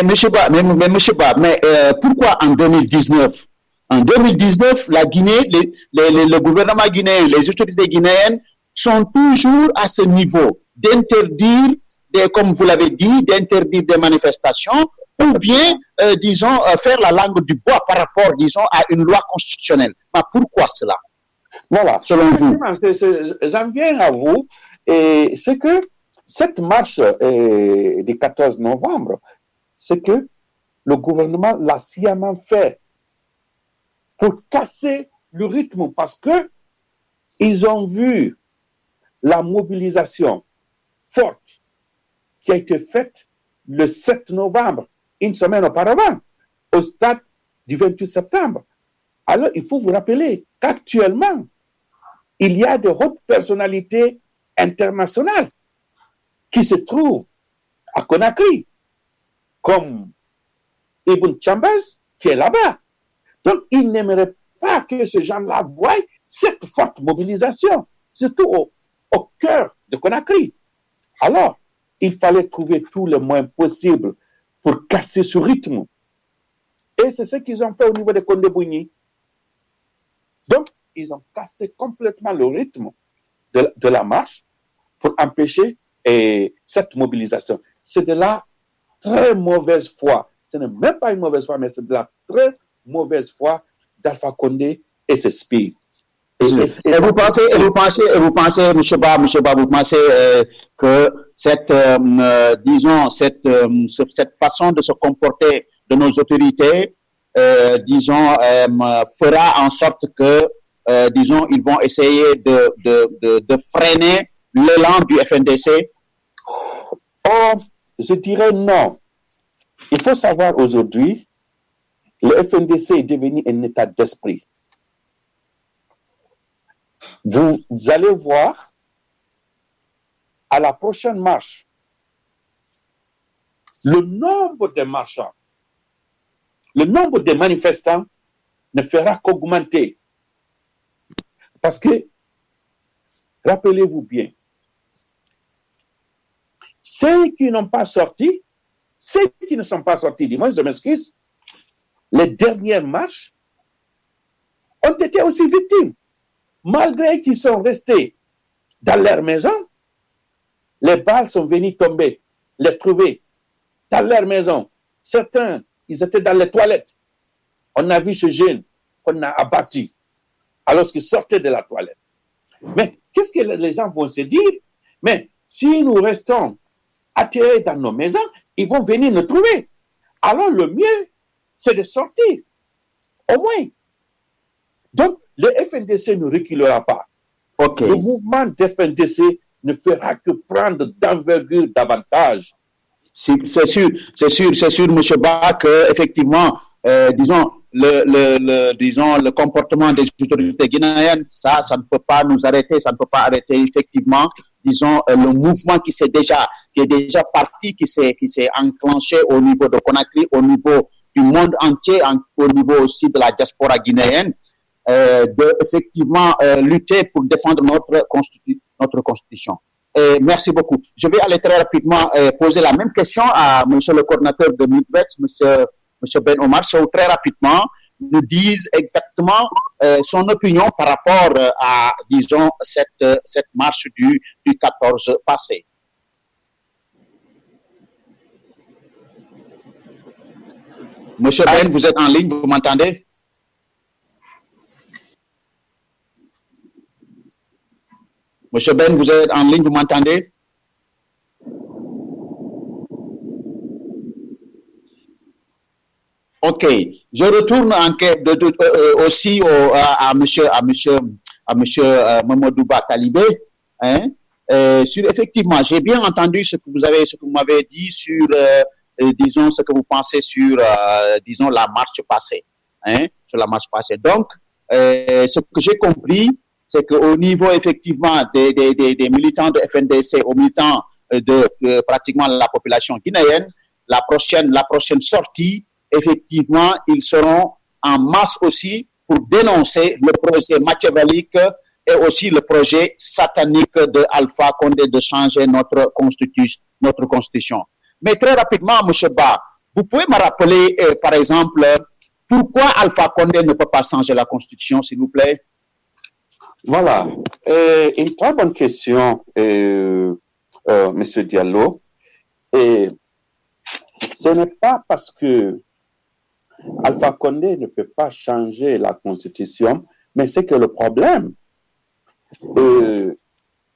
Monsieur Ba, pourquoi en 2019? En 2019, la Guinée, le gouvernement guinéen, les autorités guinéennes sont toujours à ce niveau d'interdire, comme vous l'avez dit, d'interdire des manifestations ou bien, faire la langue du bois par rapport, disons, à une loi constitutionnelle. Mais pourquoi cela? Voilà, selon vous. J'en viens à vous, et c'est que cette marche du 14 novembre, c'est que le gouvernement l'a sciemment fait pour casser le rythme parce que ils ont vu la mobilisation forte qui a été faite le 7 novembre, une semaine auparavant, au stade du 28 septembre. Alors, il faut vous rappeler qu'actuellement, il y a de hautes personnalités internationales qui se trouvent à Conakry, comme Ibn Chambers, qui est là-bas. Donc, ils n'aimeraient pas que ces gens-là voient cette forte mobilisation, surtout au cœur de Conakry. Alors, il fallait trouver tous les moyens possibles pour casser ce rythme. Et c'est ce qu'ils ont fait au niveau de Condé-Bougny. Donc, ils ont cassé complètement le rythme de la marche pour empêcher cette mobilisation. C'est de la très mauvaise foi. Ce n'est même pas une mauvaise foi, mais c'est de la très mauvaise foi d'Alpha Condé et ses spies. Et vous pensez, M. Ba, vous pensez que cette façon de se comporter de nos autorités, fera en sorte que, ils vont essayer de freiner l'élan du FNDC? Oh, je dirais non. Il faut savoir aujourd'hui, le FNDC est devenu un état d'esprit. Vous allez voir, à la prochaine marche, le nombre de marchants, le nombre de manifestants ne fera qu'augmenter. Parce que, rappelez-vous bien, ceux qui n'ont pas sorti, ceux qui ne sont pas sortis, du moins je m'excuse, les dernières marches ont été aussi victimes. Malgré qu'ils sont restés dans leur maison, les balles sont venues tomber, les trouver dans leur maison. Certains, ils étaient dans les toilettes. On a vu ce jeune qu'on a abattu alors qu'ils sortaient de la toilette. Mais qu'est-ce que les gens vont se dire? Mais si nous restons attirés dans nos maisons, ils vont venir nous trouver. Alors le mieux, c'est de sortir. Au moins. Donc, le FNDC ne reculera pas. Okay. Le mouvement de FNDC ne fera que prendre d'envergure davantage. C'est sûr, M. Ba, que effectivement, le comportement des autorités guinéennes, ça ne peut pas nous arrêter, ça ne peut pas arrêter effectivement, le mouvement qui est déjà parti, qui s'est enclenché au niveau de Conakry, au niveau du monde entier, au niveau aussi de la diaspora guinéenne. De effectivement lutter pour défendre notre constitution. Merci beaucoup. Je vais aller très rapidement poser la même question à monsieur le coordinateur de Midwest, monsieur Ben Omar Sow, très rapidement, nous dise exactement son opinion par rapport à, cette marche du 14 passé. Monsieur Ben, vous êtes en ligne, vous m'entendez? Monsieur Ben, vous êtes en ligne, vous m'entendez? Ok, je retourne aussi à monsieur Mamadou Ba Talibé. Effectivement, j'ai bien entendu ce que vous m'avez dit sur, ce que vous pensez sur, la marche passée. Sur la marche passée. Donc, ce que j'ai compris, c'est qu'au niveau effectivement des militants de FNDC, aux militants de pratiquement la population guinéenne, la prochaine sortie, effectivement, ils seront en masse aussi pour dénoncer le projet machiavélique et aussi le projet satanique de Alpha Condé de changer notre constitution. Mais très rapidement, M. Ba, Vous pouvez me rappeler, par exemple, pourquoi Alpha Condé ne peut pas changer la Constitution, s'il vous plaît? Voilà. Une très bonne question, Monsieur Diallo. Et ce n'est pas parce que Alpha Condé ne peut pas changer la Constitution, mais c'est que le problème,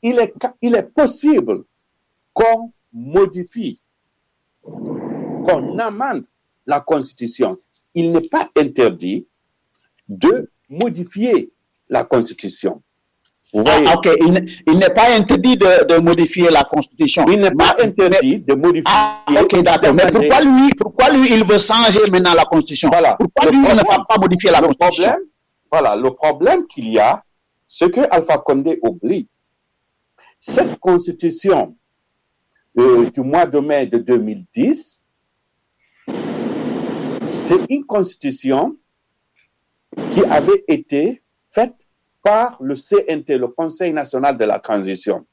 il est possible qu'on modifie, qu'on amende la Constitution. Il n'est pas interdit de modifier la Constitution. Vous voyez? Ok, il n'est pas interdit de modifier la Constitution. Il n'est pas interdit de modifier. Ok, d'accord. Mais pourquoi lui, il veut changer maintenant la Constitution? Voilà. Pourquoi lui, il ne va pas modifier la Constitution? Le problème qu'il y a, ce que Alpha Condé oublie, cette Constitution du mois de mai de 2010, c'est une Constitution qui avait été faite par le CNT, le Conseil national de la transition.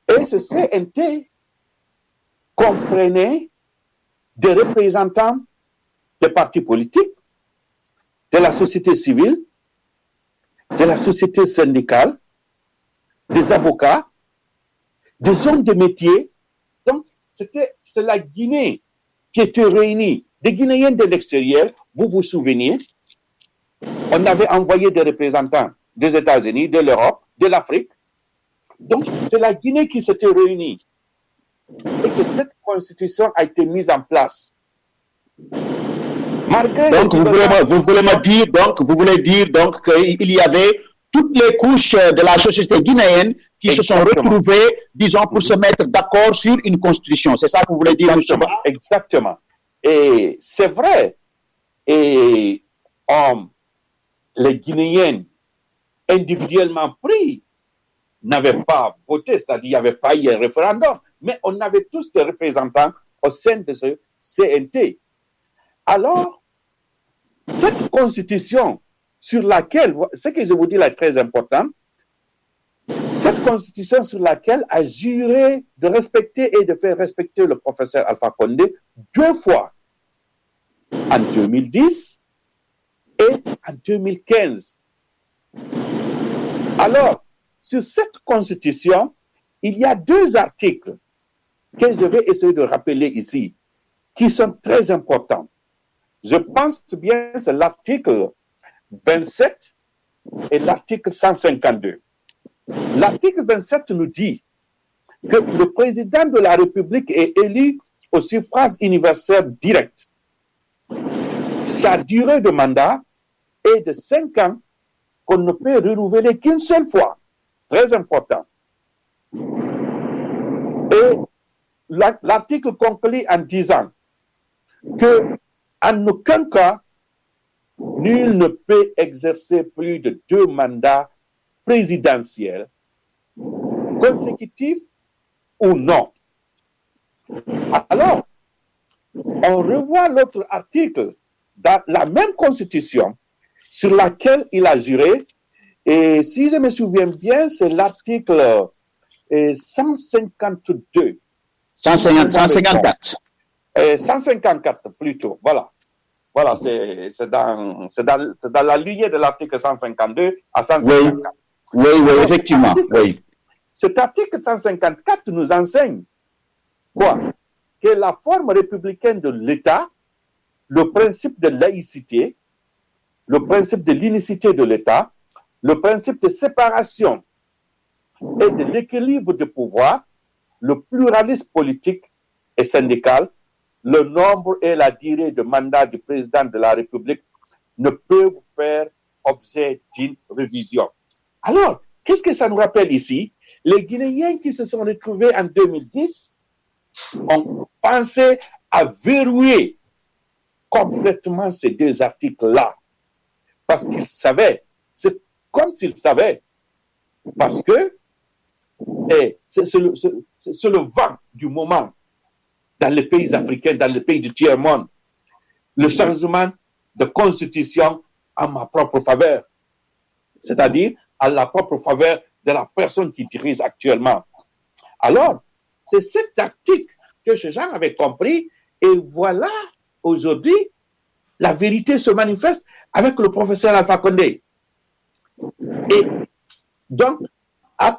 Et ce CNT comprenait des représentants des partis politiques, de la société civile, de la société syndicale, des avocats, des hommes de métier. Donc, c'est la Guinée qui était réunie, des Guinéens de l'extérieur. Vous vous souvenez, on avait envoyé des représentants des États-Unis, de l'Europe, de l'Afrique. Donc, c'est la Guinée qui s'était réunie et que cette constitution a été mise en place. Donc, vous voulez dire qu'il y avait toutes les couches de la société guinéenne qui se sont retrouvées, disons, pour se mettre d'accord sur une constitution. C'est ça que vous voulez dire, M. Ba? Exactement. Et c'est vrai. Et les Guinéens individuellement pris n'avaient pas voté, c'est-à-dire qu'il n'y avait pas eu un référendum, mais on avait tous des représentants au sein de ce CNT. Alors, cette constitution sur laquelle, ce que je vous dis là est très important, cette constitution sur laquelle a juré de respecter et de faire respecter le professeur Alpha Condé 2 fois, en 2010 et en 2015. Alors, sur cette constitution, il y a 2 articles que je vais essayer de rappeler ici, qui sont très importants. Je pense bien c'est l'article 27 et l'article 152. L'article 27 nous dit que le président de la République est élu au suffrage universel direct. Sa durée de mandat est de 5 ans qu'on ne peut renouveler qu'une seule fois. Très important. Et l'article conclut en disant que en aucun cas, nul ne peut exercer plus de 2 mandats présidentiels consécutifs ou non. Alors, on revoit l'autre article dans la même constitution sur laquelle il a juré. Et si je me souviens bien, c'est l'article 152. 154. 154 plutôt, voilà. Voilà, c'est dans la lignée de l'article 152 à 154. Oui, effectivement. Oui. Cet article 154 nous enseigne quoi? Que la forme républicaine de l'État, le principe de laïcité, le principe de l'unicité de l'État, le principe de séparation et de l'équilibre de pouvoir, le pluralisme politique et syndical, le nombre et la durée de mandat du président de la République ne peuvent faire objet d'une révision. Alors, qu'est-ce que ça nous rappelle ici? Les Guinéens qui se sont retrouvés en 2010 ont pensé à verrouiller complètement ces 2 articles-là. Parce qu'ils savaient, c'est comme s'ils savaient, parce que c'est le vent du moment dans les pays africains, dans les pays du tiers-monde, le changement de constitution à ma propre faveur, c'est-à-dire à la propre faveur de la personne qui dirige actuellement. Alors, c'est cette tactique que ces gens avaient compris, et voilà aujourd'hui, la vérité se manifeste avec le professeur Alpha Condé. Et donc, en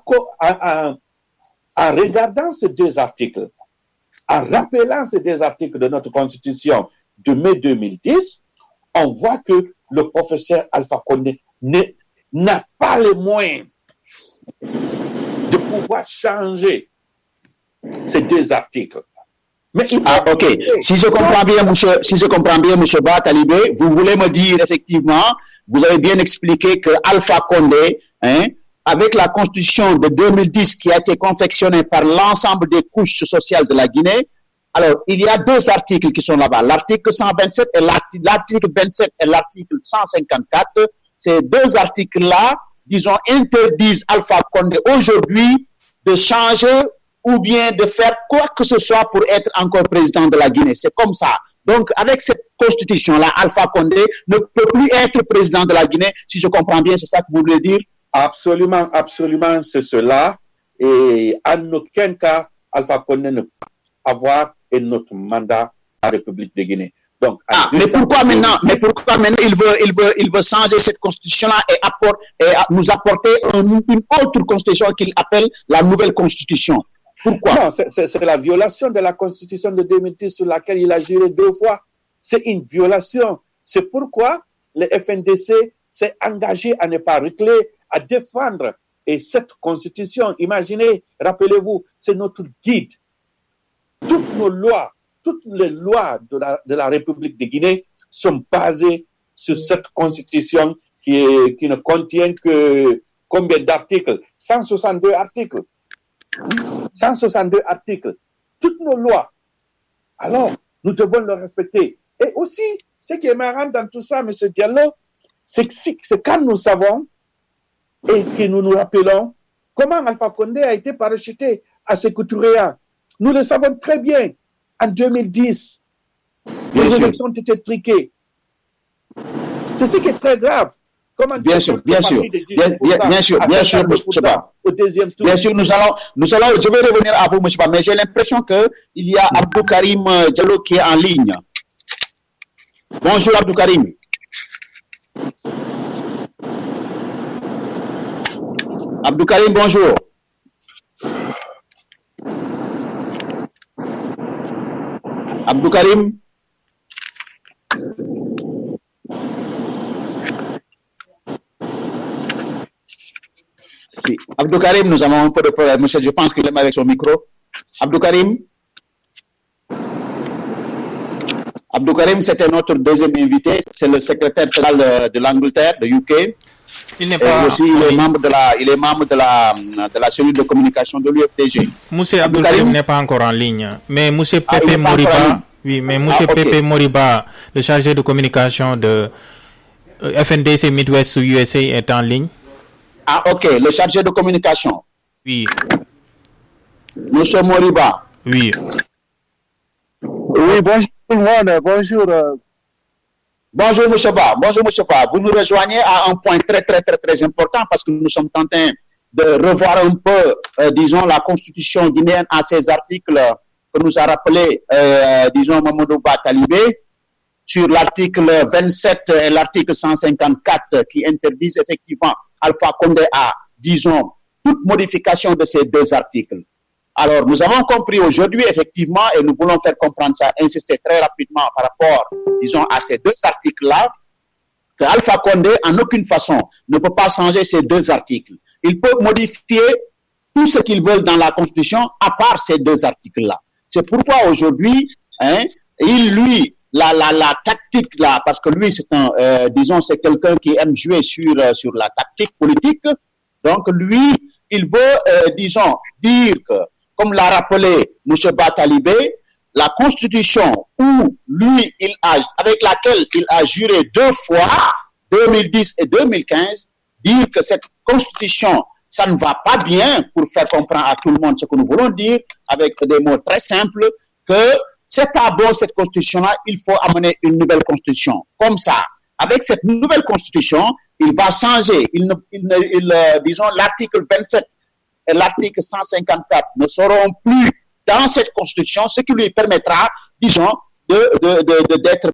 regardant ces deux articles, en rappelant ces deux articles de notre Constitution de mai 2010, on voit que le professeur Alpha Condé n'a pas les moyens de pouvoir changer ces deux articles. Mais ok. Si je comprends bien, monsieur Ba Talibé, vous voulez me dire effectivement, vous avez bien expliqué que Alpha Condé, avec la constitution de 2010 qui a été confectionnée par l'ensemble des couches sociales de la Guinée, alors il y a deux articles qui sont là-bas, l'article 127 et l'article 27 et l'article 154. Ces deux articles-là, disons, interdisent Alpha Condé aujourd'hui de changer ou bien de faire quoi que ce soit pour être encore président de la Guinée. C'est comme ça. Donc, avec cette constitution-là, Alpha Condé ne peut plus être président de la Guinée, si je comprends bien, c'est ça que vous voulez dire? Absolument, absolument, c'est cela. Et en aucun cas, Alpha Condé ne peut avoir un autre mandat à la République de Guinée. Donc, mais pourquoi maintenant il veut changer cette constitution-là et nous apporter une autre constitution qu'il appelle la nouvelle constitution? Pourquoi? Non, c'est la violation de la constitution de 2010 sur laquelle il a juré 2 fois. C'est une violation. C'est pourquoi le FNDC s'est engagé à ne pas reculer, à défendre. Et cette constitution, imaginez, rappelez-vous, c'est notre guide. Toutes nos lois, toutes les lois de la République de Guinée sont basées sur cette constitution qui ne contient que combien d'articles? 162 articles. 162 articles. Toutes nos lois. Alors, nous devons le respecter. Et aussi, ce qui est marrant dans tout ça, M. Diallo, c'est quand nous savons et que nous nous rappelons comment Alpha Condé a été parachuté à Sékou Touré. Nous le savons très bien. En 2010, les élections ont été truquées. C'est ce qui est très grave. Comment bien sûr, M. Ba. Au deuxième tour. Bien sûr, nous allons, je vais revenir à vous, M. Ba, mais j'ai l'impression qu'il y a Abdou Karim Diallo qui est en ligne. Bonjour, Abdou Karim. Abdou Karim, bonjour. Abdou Karim. Si. Abdou Karim, nous avons un peu de problème. Monsieur, je pense qu'il est avec son micro. Abdou Karim. Abdou Karim, c'était notre deuxième invité. C'est le secrétaire général de l'Angleterre, de UK. Il n'est pas. Aussi, il est membre de la cellule de communication de l'UFDG. Monsieur Abdou Karim n'est pas encore en ligne. Mais Monsieur Pepe Moriba, Pepe Moriba, le chargé de communication de FNDC Midwest USA est en ligne. Ah, ok, le chargé de communication. Oui. Monsieur Moriba. Oui. Oui, bonjour tout le monde. Bonjour. Bonjour, monsieur Ba. Bonjour, monsieur Ba. Vous nous rejoignez à un point très important parce que nous sommes en train de revoir un peu, disons, la constitution guinéenne à ces articles que nous a rappelé, disons, Mamadou Ba Talibé, sur l'article 27 et l'article 154 qui interdisent effectivement Alpha Condé à, disons, toute modification de ces deux articles. Alors, nous avons compris aujourd'hui, effectivement, et nous voulons faire comprendre ça, insister très rapidement par rapport, disons, à ces deux articles-là, que Alpha Condé, en aucune façon, ne peut pas changer ces deux articles. Il peut modifier tout ce qu'il veut dans la Constitution, à part ces deux articles-là. C'est pourquoi aujourd'hui, la tactique là, parce que lui, c'est disons, c'est quelqu'un qui aime jouer sur la tactique politique. Donc, lui, il veut, disons, dire que, comme l'a rappelé M. Batalibé, la constitution avec laquelle il a juré 2 fois, 2010 et 2015, dire que cette constitution, ça ne va pas bien, pour faire comprendre à tout le monde ce que nous voulons dire, avec des mots très simples, que c'est pas bon cette constitution-là, il faut amener une nouvelle constitution. Comme ça, avec cette nouvelle constitution, il va changer, disons, l'article 27 et l'article 154 ne seront plus dans cette constitution, ce qui lui permettra, disons, d'être